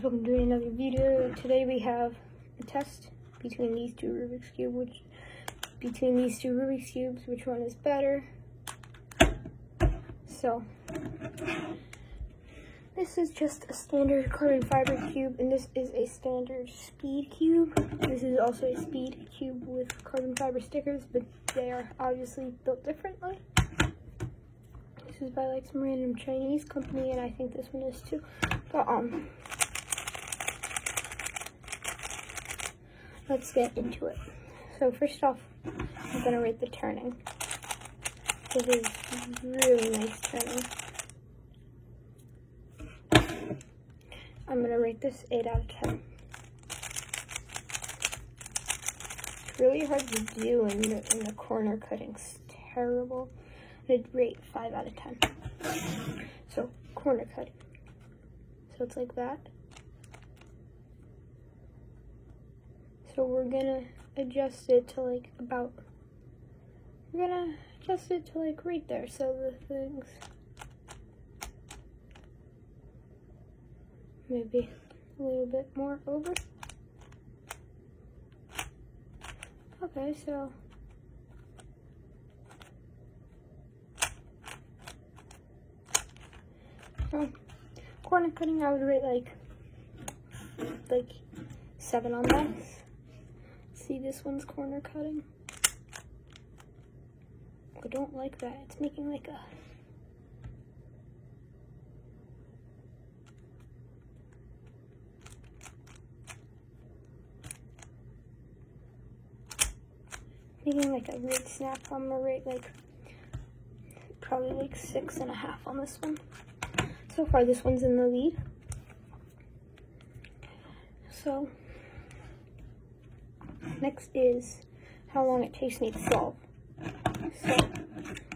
So I'm doing another video. Today we have a test between these two Rubik's Cubes, which one is better. So this is just a standard carbon fiber cube, and this is a standard speed cube. This is also a speed cube with carbon fiber stickers, but they are obviously built differently. This is by like some random Chinese company, and I think this one is too. But let's get into it. So first off, I'm gonna rate the turning. This is really nice turning. I'm gonna rate this 8 out of 10. It's really hard to do, and the corner cutting's terrible. I'd rate 5 out of 10. So corner cutting. So it's like that. So we're gonna adjust it to like right there. So the things maybe a little bit more over. Okay, so corner cutting, I would rate like 7 on that. See, this one's corner cutting. I don't like that. It's making like a weird snap. I'm gonna rate probably like 6.5 on this one. So far, this one's in the lead. So next is how long it takes me to solve. So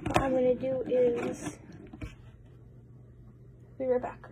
what I'm gonna do is be right back.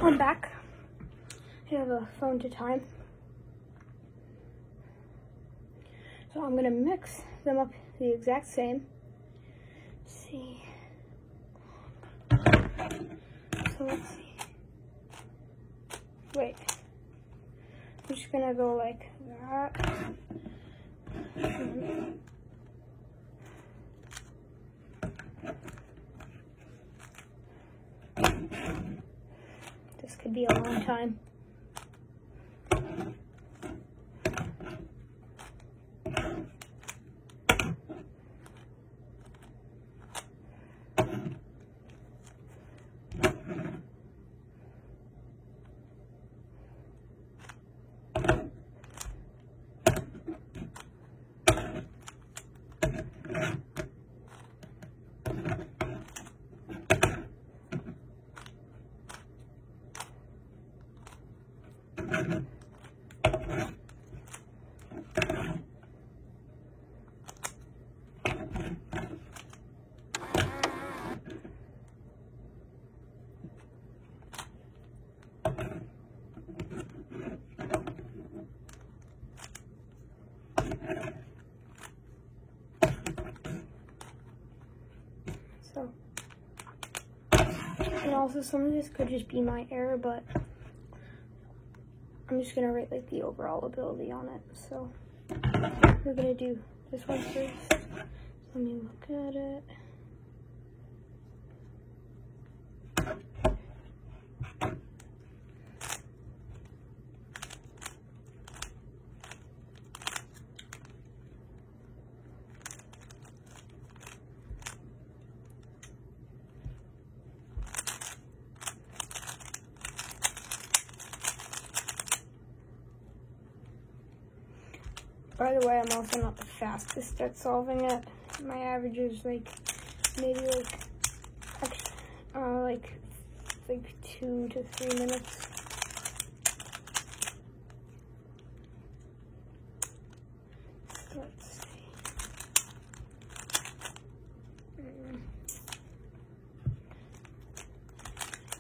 I'm back. I have a phone to time. So I'm gonna mix them up the exact same. Let's see. So let's see. Wait. I'm just gonna go like that. This could be a long time. So, and also some of this could just be my error, but I'm just gonna rate like the overall ability on it. So we're gonna do this one first. Let me look at it. By the way, I'm also not the fastest at solving it. My average is like maybe like 2 to 3 minutes. Let's see.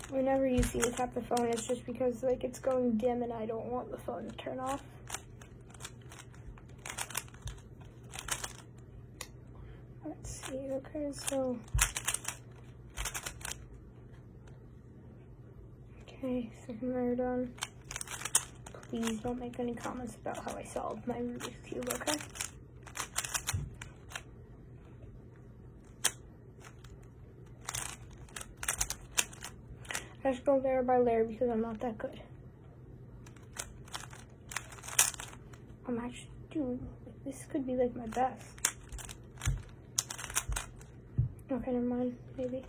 Whenever you see me tap the phone, it's just because like it's going dim and I don't want the phone to turn off. Let's see, okay, so. Okay, second layer done. Please don't make any comments about how I solved my Rubik's Cube, okay? I just go layer by layer because I'm not that good. I'm actually doing, this could be like my best. Okay, never mind, maybe.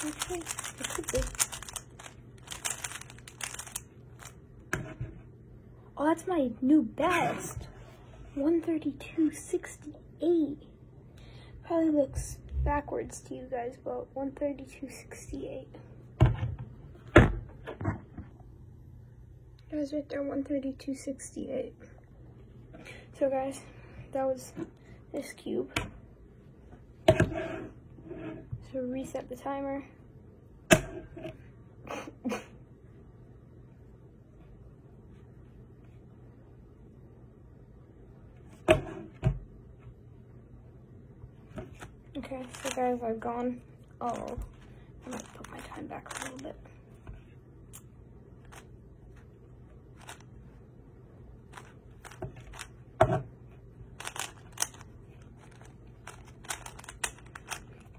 Okay, it could be. Oh, that's my new best. 132.68. Probably looks backwards to you guys, but 132.68. Guys, right there, 132.68. So guys, that was this cube. So reset the timer. Okay, so guys, I've gone. Oh, I'm gonna put my time back a little bit.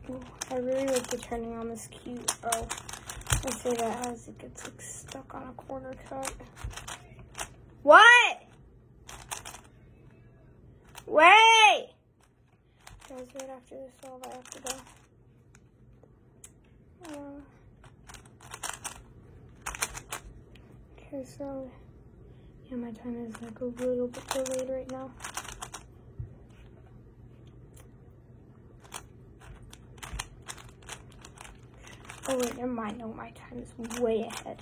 Ooh, I really like the turning on this cube. Oh, I say that as it gets like stuck on a corner cut. What? Wait! Guys, right after this solve, I have to go. Okay, so yeah, my time is like a little bit delayed right now. Oh wait, never mind. No, my time is way ahead.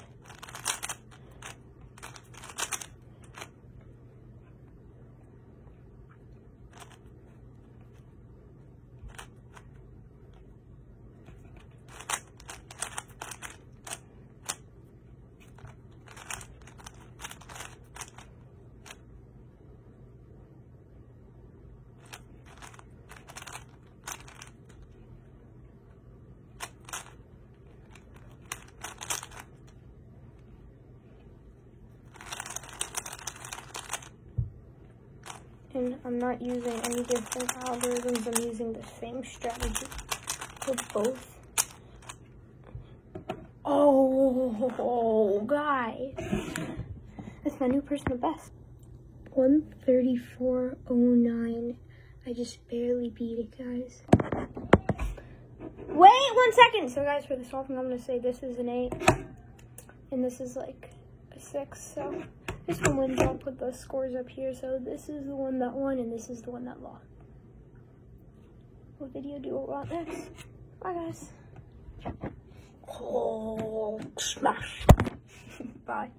And I'm not using any different algorithms, I'm using the same strategy for both. Oh, guys. That's my new personal best. 134.09. I just barely beat it, guys. Wait 1 second. So guys, for the solving, I'm gonna say this is an 8. And this is like a 6, so. This one wins. I'll put the scores up here. So this is the one that won, and this is the one that lost. What video do you want next? Bye, guys. Oh, smash. Bye.